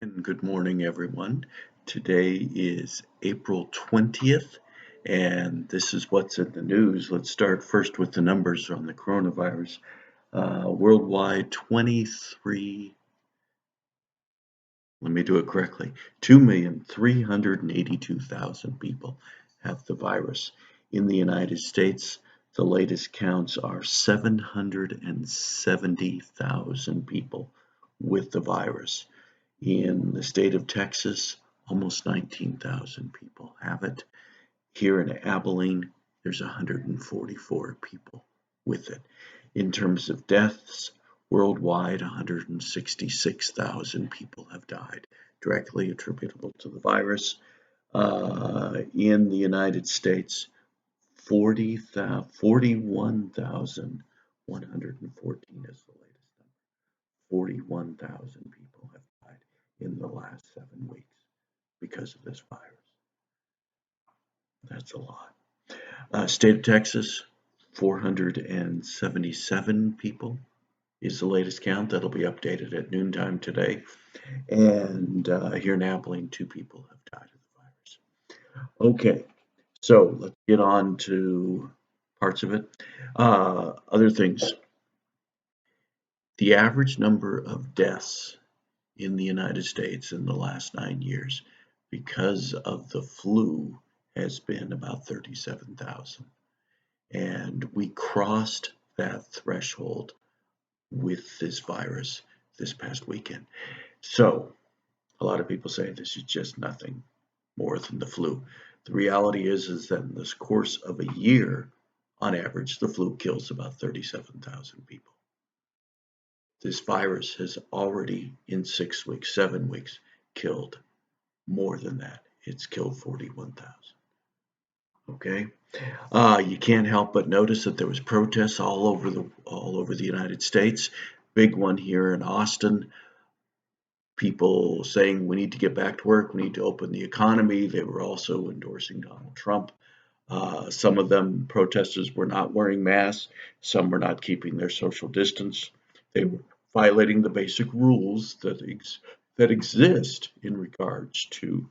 And good morning, everyone. Today is April 20th, and this is what's in the news. Let's start first with the numbers on the coronavirus. Worldwide, 23, let me do it correctly, 2,382,000 people have the virus. In the United States, the latest counts are 770,000 people with the virus. In the state of Texas, almost 19,000 people have it. Here in Abilene, there's 144 people with it. In terms of deaths, worldwide, 166,000 people have died directly attributable to the virus. In the United States, 41,114 is the latest number. 41,000 people have died in the last 7 weeks because of this virus. That's a lot. State of Texas, 477 people is the latest count. That'll be updated at noontime today. And here in Abilene, 2 people have died of the virus. Okay, so let's get on to parts of it. Other things. The average number of deaths in the United States in the last 9 years because of the flu has been about 37,000. And we crossed that threshold with this virus this past weekend. So a lot of people say this is just nothing more than the flu. The reality is that in this course of a year, on average, the flu kills about 37,000 people. This virus has already, in 6 weeks, 7 weeks, killed more than that. It's killed 41,000. Okay, you can't help but notice that there was protests all over the United States. Big one here in Austin. People saying we need to get back to work. We need to open the economy. They were also endorsing Donald Trump. Some of them protesters were not wearing masks. Some were not keeping their social distance. They were violating the basic rules that exist in regards to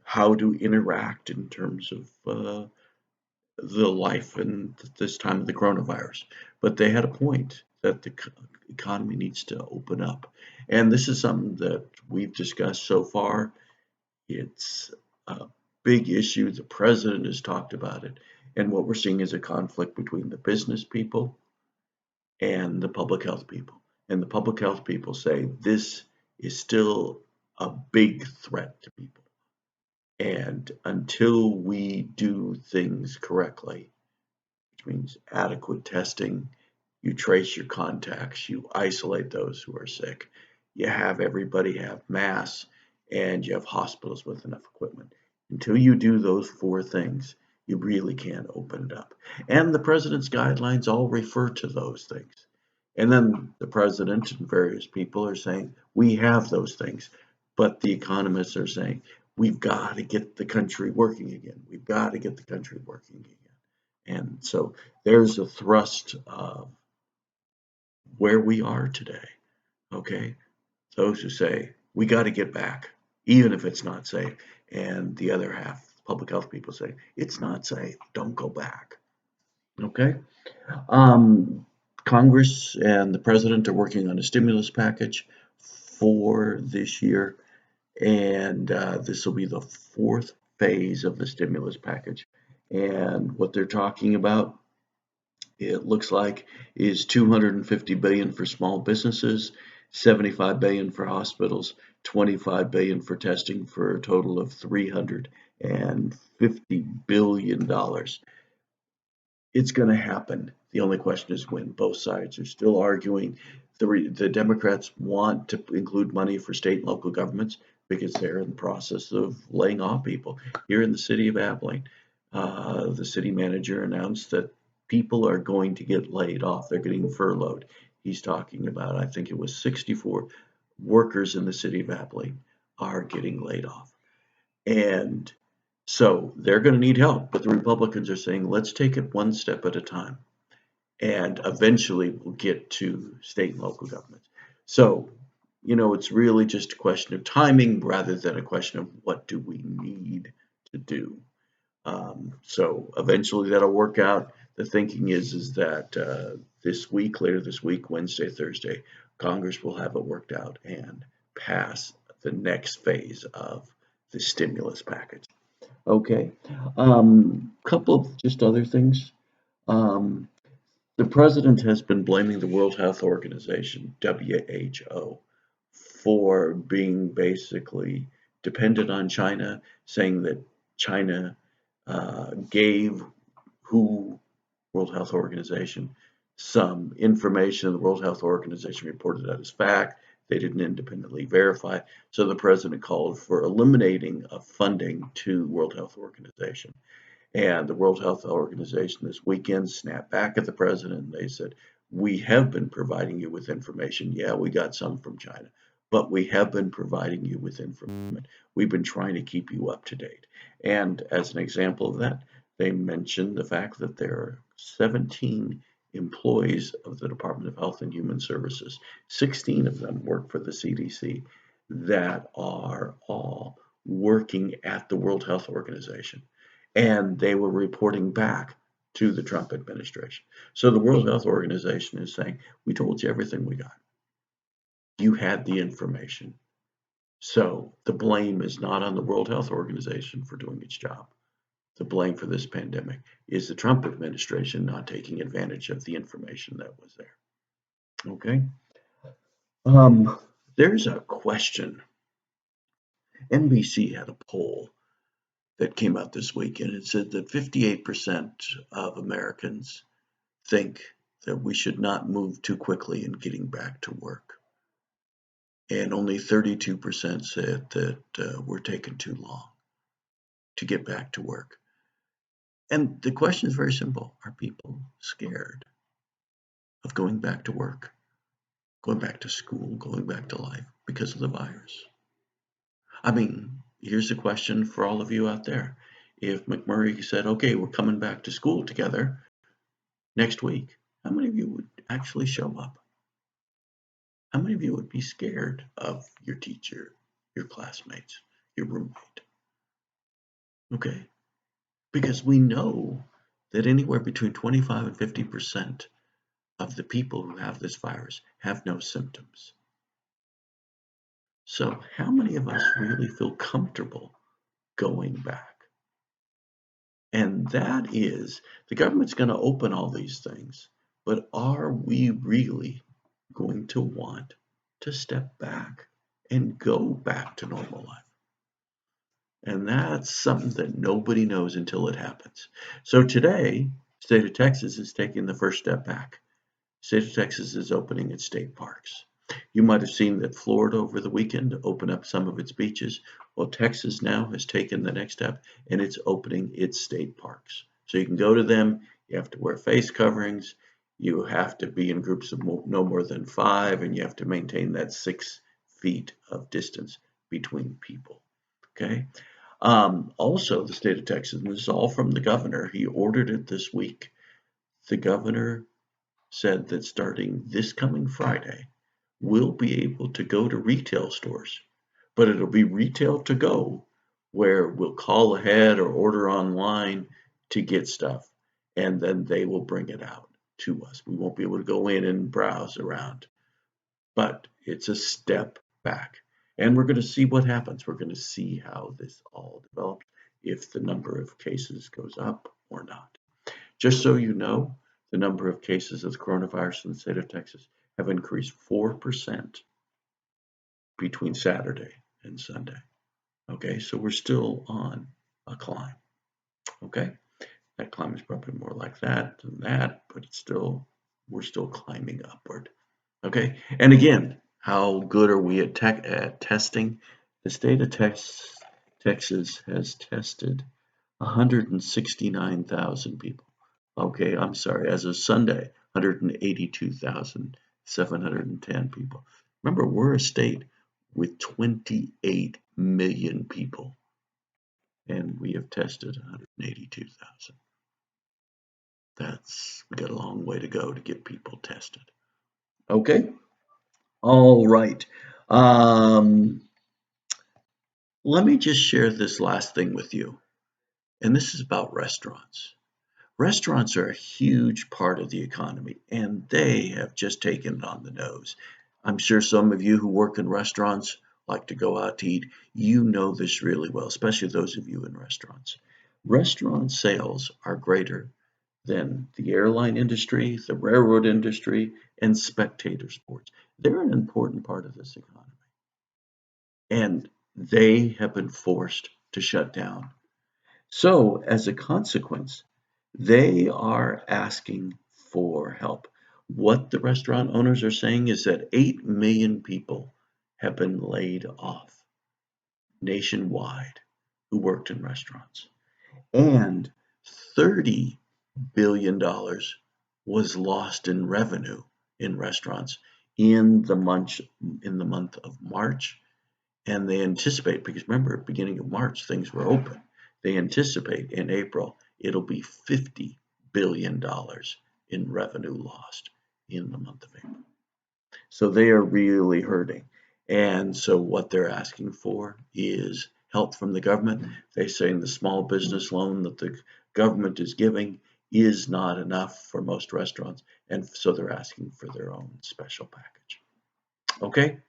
how to interact in terms of the life in this time of the coronavirus. But they had a point that the economy needs to open up. And this is something that we've discussed so far. It's a big issue. The president has talked about it. And what we're seeing is a conflict between the business people and the public health people. And the public health people say this is still a big threat to people. And until we do things correctly, which means adequate testing, you trace your contacts, you isolate those who are sick, you have everybody have masks, and you have hospitals with enough equipment. Until you do those 4 things, you really can't open it up. And the president's guidelines all refer to those things. And then the president and various people are saying, we have those things. But the economists are saying, we've got to get the country working again. We've got to get the country working again. And so there's a thrust of where we are today. Okay. Those who say, we got to get back, even if it's not safe. And the other half, public health people say, it's not safe. Don't go back. Okay. Congress and the president are working on a stimulus package for this year. And this will be the 4th phase of the stimulus package. And what they're talking about, it looks like, is 250 billion for small businesses, 75 billion for hospitals, 25 billion for testing, for a total of 350 billion dollars. It's going to happen. The only question is when. Both sides are still arguing. The Democrats want to include money for state and local governments because they're in the process of laying off people. Here in the city of Abilene, the city manager announced that people are going to get laid off. They're getting furloughed. He's talking about, I think it was 64 workers in the city of Abilene are getting laid off. And so they're going to need help. But the Republicans are saying, let's take it one step at a time. And eventually we'll get to state and local governments. So it's really just a question of timing rather than a question of what do we need to do. So eventually that'll work out. The thinking is that later this week, Wednesday, Thursday, Congress will have it worked out and pass the next phase of the stimulus package. Okay. Couple of just other things. Um, the president has been blaming the World Health Organization, WHO, for being basically dependent on China, saying that China gave World Health Organization some information the World Health Organization reported that as fact. They didn't independently verify. So the president called for eliminating of funding to World Health Organization. And the World Health Organization this weekend snapped back at the president and they said, we have been providing you with information. Yeah, we got some from China, but we have been providing you with information. We've been trying to keep you up to date. And as an example of that, they mentioned the fact that there are 17 employees of the Department of Health and Human Services. 16 of them work for the CDC that are all working at the World Health Organization. And they were reporting back to the Trump administration. So the World Health Organization is saying, we told you everything we got. You had the information. So the blame is not on the World Health Organization for doing its job. The blame for this pandemic is the Trump administration not taking advantage of the information that was there. Okay. There's a question. NBC had a poll that came out this week, and it said that 58% of Americans think that we should not move too quickly in getting back to work. And only 32% said that we're taking too long to get back to work. And the question is very simple. Are people scared of going back to work, going back to school, going back to life because of the virus? I mean, here's a question for all of you out there. If McMurray said, okay, we're coming back to school together next week, how many of you would actually show up? How many of you would be scared of your teacher, your classmates, your roommate? Okay, because we know that anywhere between 25 and 50% of the people who have this virus have no symptoms. So how many of us really feel comfortable going back? And that is, the government's going to open all these things, but are we really going to want to step back and go back to normal life? And that's something that nobody knows until it happens. So today, state of Texas is taking the first step back. State of Texas is opening its state parks. You might have seen that Florida over the weekend opened up some of its beaches. Well, Texas now has taken the next step and it's opening its state parks. So you can go to them, you have to wear face coverings, you have to be in groups of no more than 5, and you have to maintain that 6 feet of distance between people. Okay. Also, the state of Texas, and this is all from the governor, he ordered it this week. The governor said that starting this coming Friday, we'll be able to go to retail stores, but it'll be retail to go, where we'll call ahead or order online to get stuff, and then they will bring it out to us. We won't be able to go in and browse around, but it's a step back. And we're going to see what happens. We're going to see how this all develops, if the number of cases goes up or not. Just so you know, the number of cases of the coronavirus in the state of Texas have increased 4% between Saturday and Sunday. Okay, so we're still on a climb. Okay, that climb is probably more like that than that, but we're still climbing upward. Okay, and again, how good are we at testing? The state of Texas has tested 169,000 people. Okay, I'm sorry, as of Sunday, 182,710 people. Remember, we're a state with 28 million people, and we have tested 182,000. We got a long way to go to get people tested. Okay, all right. Um, Let me just share this last thing with you, and this is about restaurants. Restaurants are a huge part of the economy, and they have just taken it on the nose. I'm sure some of you who work in restaurants like to go out to eat. You know this really well, especially those of you in restaurants. Restaurant sales are greater than the airline industry, the railroad industry, and spectator sports. They're an important part of this economy, and they have been forced to shut down. So, as a consequence, they are asking for help. What the restaurant owners are saying is that 8 million people have been laid off nationwide who worked in restaurants. And $30 billion was lost in revenue in restaurants in the month of March. And they anticipate, because remember, at the beginning of March, things were open. They anticipate in April it'll be $50 billion in revenue lost in the month of April. So they are really hurting. And so what they're asking for is help from the government. They're saying the small business loan that the government is giving is not enough for most restaurants. And so they're asking for their own special package. Okay,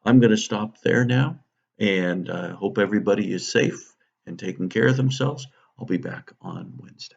I'm going to stop there now and hope everybody is safe and taking care of themselves. I'll be back on Wednesday.